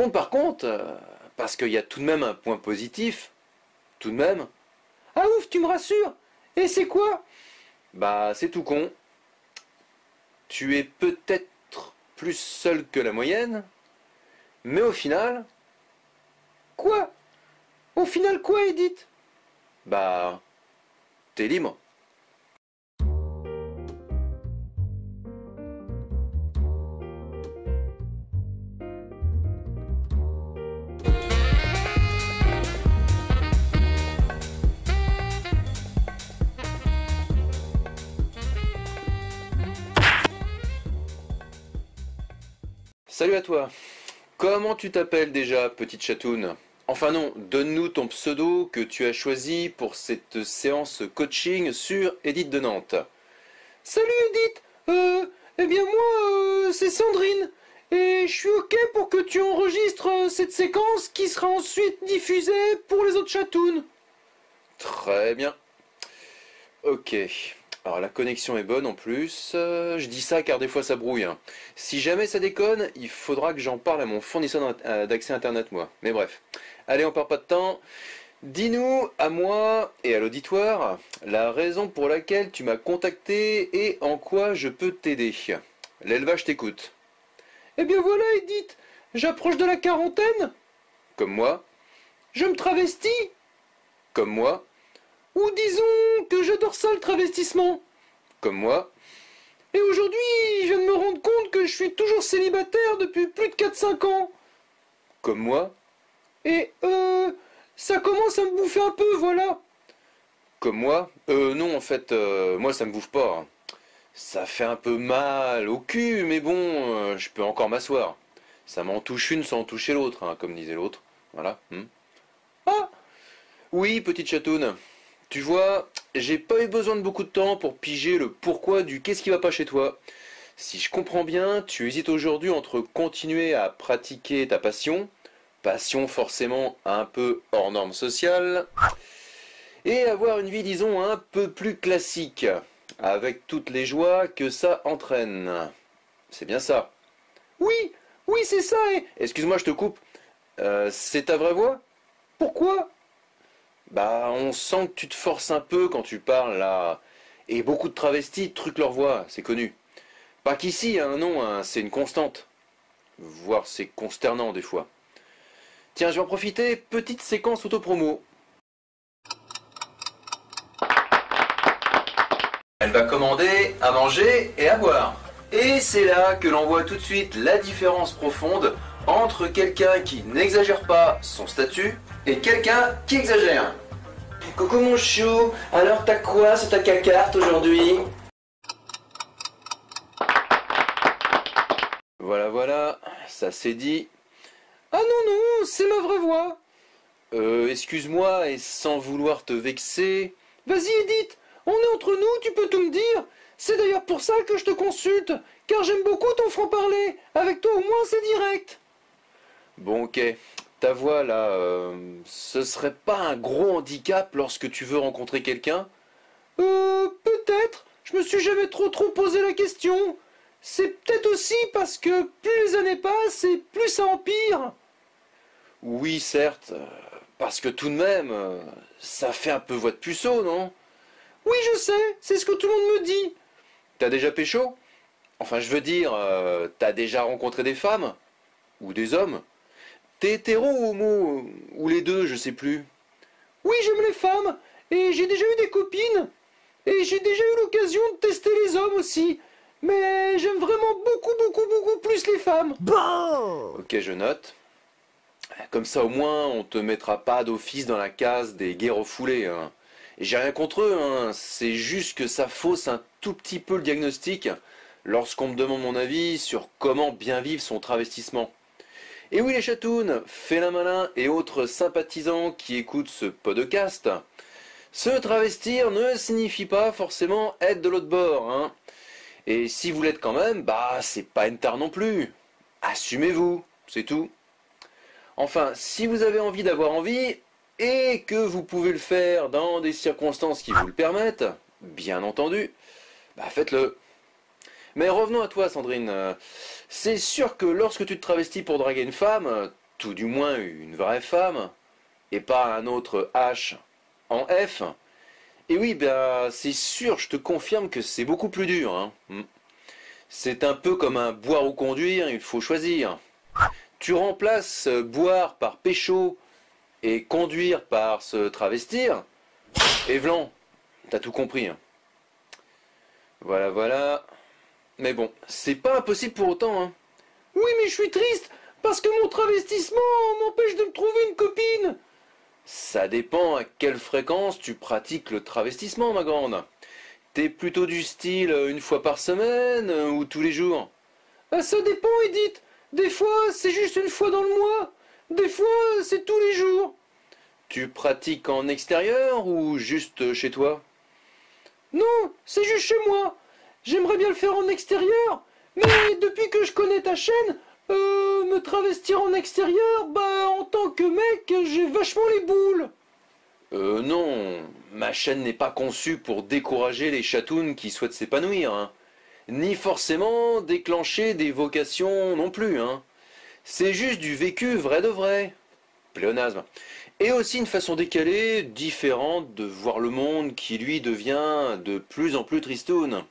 Par contre, parce qu'il y a tout de même un point positif, tout de même. Ah ouf, tu me rassures. Et c'est quoi? Bah, c'est tout con. Tu es peut-être plus seul que la moyenne, mais au final... Quoi? Au final quoi, Edith? Bah, t'es libre. Salut à toi. Comment tu t'appelles déjà, petite chatoune? Enfin non, donne-nous ton pseudo que tu as choisi pour cette séance coaching sur Edith de Nantes. Salut Edith. Eh bien moi, c'est Sandrine. Et je suis ok pour que tu enregistres cette séquence qui sera ensuite diffusée pour les autres chatounes. Très bien. Ok. Alors la connexion est bonne en plus. Je dis ça car des fois ça brouille, hein. Si jamais ça déconne, il faudra que j'en parle à mon fournisseur d'accès internet moi. Mais bref. Allez, on perd pas de temps. Dis-nous, à moi et à l'auditoire, la raison pour laquelle tu m'as contacté et en quoi je peux t'aider. L'élevage t'écoute. Eh bien voilà Edith, j'approche de la quarantaine. Comme moi. Je me travestis. Comme moi. Ou disons que j'adore ça le travestissement. Comme moi. Et aujourd'hui, je viens de me rendre compte que je suis toujours célibataire depuis plus de 4-5 ans. Comme moi. Et ça commence à me bouffer un peu, voilà. Comme moi. Non, en fait, moi ça me bouffe pas, hein. Ça fait un peu mal au cul, mais bon, je peux encore m'asseoir. Ça m'en touche une sans toucher l'autre, hein, comme disait l'autre. Voilà. Ah. Oui, petite chatoune. Tu vois, j'ai pas eu besoin de beaucoup de temps pour piger le pourquoi du qu'est-ce qui va pas chez toi. Si je comprends bien, tu hésites aujourd'hui entre continuer à pratiquer ta passion, passion forcément un peu hors norme sociale, et avoir une vie, disons, un peu plus classique, avec toutes les joies que ça entraîne. C'est bien ça. Oui, oui, c'est ça, et... Excuse-moi, je te coupe. C'est ta vraie voix? Pourquoi? Bah, on sent que tu te forces un peu quand tu parles, là. Et beaucoup de travestis truquent leur voix, c'est connu. Pas qu'ici, hein, non, hein, c'est une constante. Voire c'est consternant des fois. Tiens, je vais en profiter, petite séquence autopromo. Elle va commander à manger et à boire. Et c'est là que l'on voit tout de suite la différence profonde entre quelqu'un qui n'exagère pas son statut et quelqu'un qui exagère. Coucou mon chou, alors t'as quoi sur ta cacarte aujourd'hui? Voilà, voilà, ça c'est dit. Ah non, non, c'est ma vraie voix. Excuse-moi et sans vouloir te vexer. Vas-y Edith, on est entre nous, tu peux tout me dire. C'est d'ailleurs pour ça que je te consulte, car j'aime beaucoup ton franc-parler. Avec toi au moins c'est direct. Bon ok, ta voix là, ce serait pas un gros handicap lorsque tu veux rencontrer quelqu'un? Peut-être, je me suis jamais trop posé la question. C'est peut-être aussi parce que plus les années passent et plus ça empire. Oui, certes, parce que tout de même, ça fait un peu voix de puceau, non? Oui, je sais, c'est ce que tout le monde me dit. T'as déjà pécho? Enfin, je veux dire, t'as déjà rencontré des femmes? Ou des hommes? T'es hétéro ou homo? Ou les deux, je sais plus. Oui, j'aime les femmes, et j'ai déjà eu des copines. Et j'ai déjà eu l'occasion de tester les hommes aussi. Mais j'aime vraiment beaucoup plus les femmes. Bon! Ok, je note. Comme ça, au moins, on te mettra pas d'office dans la case des gays refoulés, hein. Et j'ai rien contre eux, hein. C'est juste que ça fausse un tout petit peu le diagnostic lorsqu'on me demande mon avis sur comment bien vivre son travestissement. Et oui, les chatounes, félin malin et autres sympathisants qui écoutent ce podcast, se travestir ne signifie pas forcément être de l'autre bord, hein. Et si vous l'êtes quand même, bah c'est pas une tare non plus. Assumez-vous, c'est tout. Enfin, si vous avez envie d'avoir envie, et que vous pouvez le faire dans des circonstances qui vous le permettent, bien entendu, bah faites-le. Mais revenons à toi, Sandrine. C'est sûr que lorsque tu te travestis pour draguer une femme, tout du moins une vraie femme, et pas un autre H en F. Et oui, ben c'est sûr, je te confirme que c'est beaucoup plus dur, hein. C'est un peu comme un boire ou conduire, il faut choisir. Tu remplaces boire par pécho et conduire par se travestir, et vlan, t'as tout compris, hein. Voilà, voilà. Mais bon, c'est pas impossible pour autant, hein. Oui, mais je suis triste, parce que mon travestissement m'empêche de me trouver une copine. Ça dépend à quelle fréquence tu pratiques le travestissement, ma grande. T'es plutôt du style une fois par semaine ou tous les jours? Ça dépend, Edith. Des fois, c'est juste une fois dans le mois. Des fois, c'est tous les jours. Tu pratiques en extérieur ou juste chez toi? Non, c'est juste chez moi. J'aimerais bien le faire en extérieur, mais depuis que je connais ta chaîne, me travestir en extérieur, bah en tant que mec, j'ai vachement les boules. Non, ma chaîne n'est pas conçue pour décourager les chatounes qui souhaitent s'épanouir, hein. Ni forcément déclencher des vocations non plus, hein. C'est juste du vécu vrai de vrai. Pléonasme. Et aussi une façon décalée, différente de voir le monde qui lui devient de plus en plus tristoun.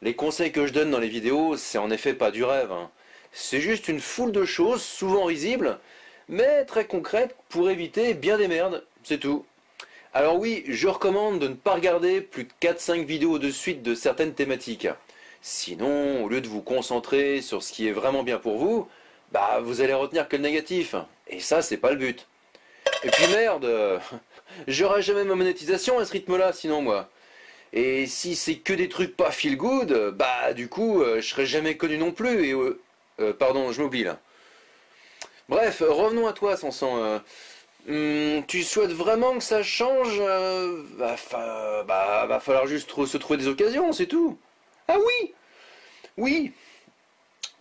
Les conseils que je donne dans les vidéos, c'est en effet pas du rêve, hein. C'est juste une foule de choses, souvent risibles, mais très concrètes pour éviter bien des merdes, c'est tout. Alors oui, je recommande de ne pas regarder plus de 4-5 vidéos de suite de certaines thématiques. Sinon, au lieu de vous concentrer sur ce qui est vraiment bien pour vous, bah vous allez retenir que le négatif. Et ça, c'est pas le but. Et puis merde, j'aurai jamais ma monétisation à ce rythme-là, sinon moi. Et si c'est que des trucs pas feel good, bah du coup, je serai jamais connu non plus. Et pardon, je m'oublie là. Bref, revenons à toi, Sansan. Tu souhaites vraiment que ça change? Va falloir juste se trouver des occasions, c'est tout. Ah oui, oui.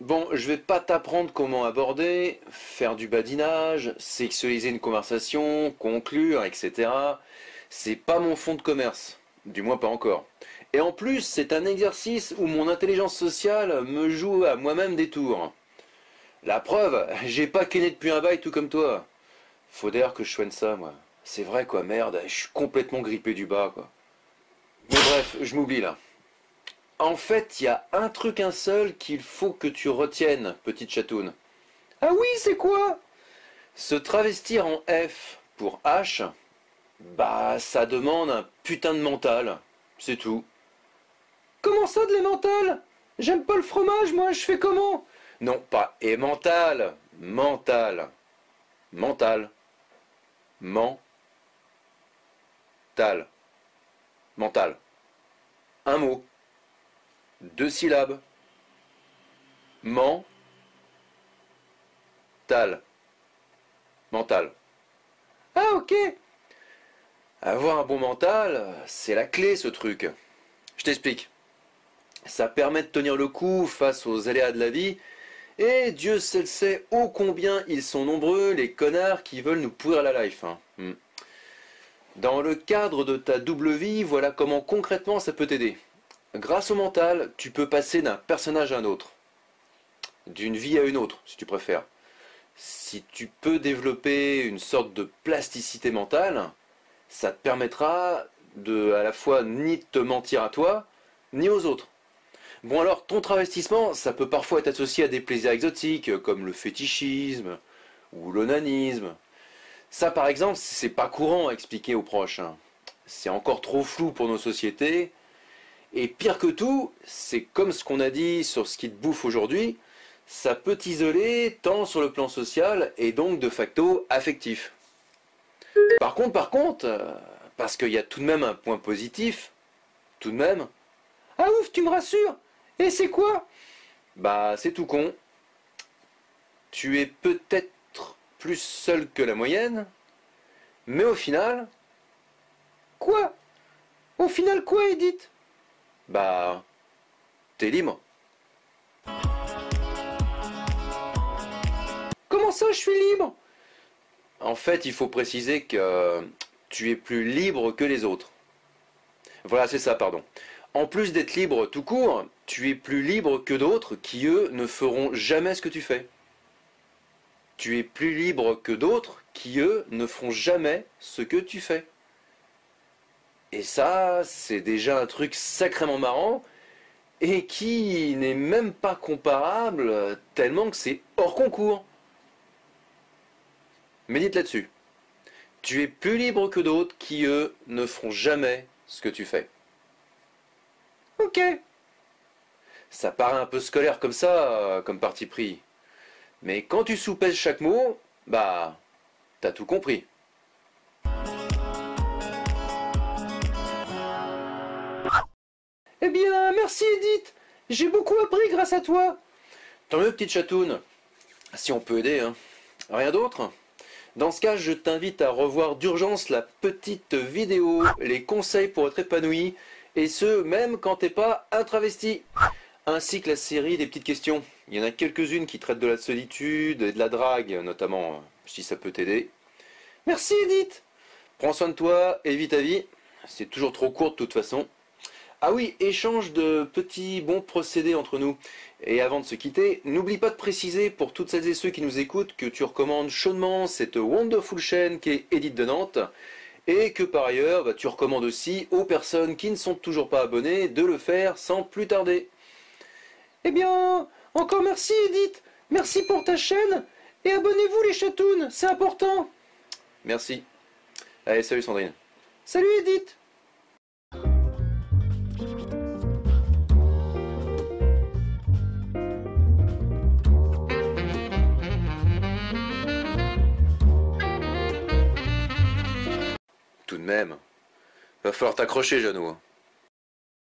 Bon, je vais pas t'apprendre comment aborder, faire du badinage, sexualiser une conversation, conclure, etc. C'est pas mon fond de commerce, du moins pas encore. Et en plus, c'est un exercice où mon intelligence sociale me joue à moi-même des tours. La preuve, j'ai pas kenné depuis un bail tout comme toi. Faut d'ailleurs que je soigne ça, moi. C'est vrai quoi, merde, je suis complètement grippé du bas, quoi. Mais bref, je m'oublie là. En fait, il y a un seul qu'il faut que tu retiennes, petite chatoune. Ah oui, c'est quoi? Se travestir en F pour H, bah ça demande un putain de mental, c'est tout. Comment ça de l'émental? J'aime pas le fromage, moi, je fais comment? Non, pas mental, mental, mental, mental, mental. Un mot, deux syllabes, mental, mental. Ah ok. Avoir un bon mental, c'est la clé ce truc. Je t'explique. Ça permet de tenir le coup face aux aléas de la vie, et Dieu seul sait ô combien ils sont nombreux les connards qui veulent nous pourrir la life, hein. Dans le cadre de ta double vie, voilà comment concrètement ça peut t'aider. Grâce au mental, tu peux passer d'un personnage à un autre. D'une vie à une autre, si tu préfères. Si tu peux développer une sorte de plasticité mentale, ça te permettra de à la fois ni te mentir à toi, ni aux autres. Bon alors, ton travestissement, ça peut parfois être associé à des plaisirs exotiques, comme le fétichisme, ou l'onanisme. Ça par exemple, c'est pas courant à expliquer aux proches, hein. C'est encore trop flou pour nos sociétés. Et pire que tout, c'est comme ce qu'on a dit sur ce qui te bouffe aujourd'hui, ça peut t'isoler tant sur le plan social et donc de facto affectif. Par contre, parce qu'il y a tout de même un point positif, tout de même. Ah ouf, tu me rassures. Et c'est quoi? Bah c'est tout con. Tu es peut-être plus seul que la moyenne, mais au final... Quoi? Au final quoi, Edith? Bah... t'es libre. Comment ça, je suis libre? En fait, il faut préciser que tu es plus libre que les autres. Voilà, c'est ça, pardon. En plus d'être libre tout court, tu es plus libre que d'autres qui, eux, ne feront jamais ce que tu fais. Tu es plus libre que d'autres qui, eux, ne feront jamais ce que tu fais. Et ça, c'est déjà un truc sacrément marrant et qui n'est même pas comparable tellement que c'est hors concours. Médite là-dessus. Tu es plus libre que d'autres qui, eux, ne feront jamais ce que tu fais. Ok. Ça paraît un peu scolaire comme ça, comme parti pris. Mais quand tu soupèses chaque mot, bah, t'as tout compris. Eh bien, merci Edith. J'ai beaucoup appris grâce à toi. Tant mieux, petite chatoune. Si on peut aider, hein. Rien d'autre? Dans ce cas, je t'invite à revoir d'urgence la petite vidéo, les conseils pour être épanoui, et ce, même quand t'es pas un travesti. Ainsi que la série des petites questions. Il y en a quelques-unes qui traitent de la solitude et de la drague, notamment, si ça peut t'aider. Merci Edith. Prends soin de toi et vis ta vie. C'est toujours trop court de toute façon. Ah oui, échange de petits bons procédés entre nous. Et avant de se quitter, n'oublie pas de préciser pour toutes celles et ceux qui nous écoutent que tu recommandes chaudement cette wonderful chaîne qui est Edith de Nantes. Et que par ailleurs, tu recommandes aussi aux personnes qui ne sont toujours pas abonnées de le faire sans plus tarder. Eh bien, encore merci Edith, merci pour ta chaîne, et abonnez-vous les chatounes, c'est important. Merci. Allez, salut Sandrine. Salut Edith. Tout de même, va falloir t'accrocher, Jeannot.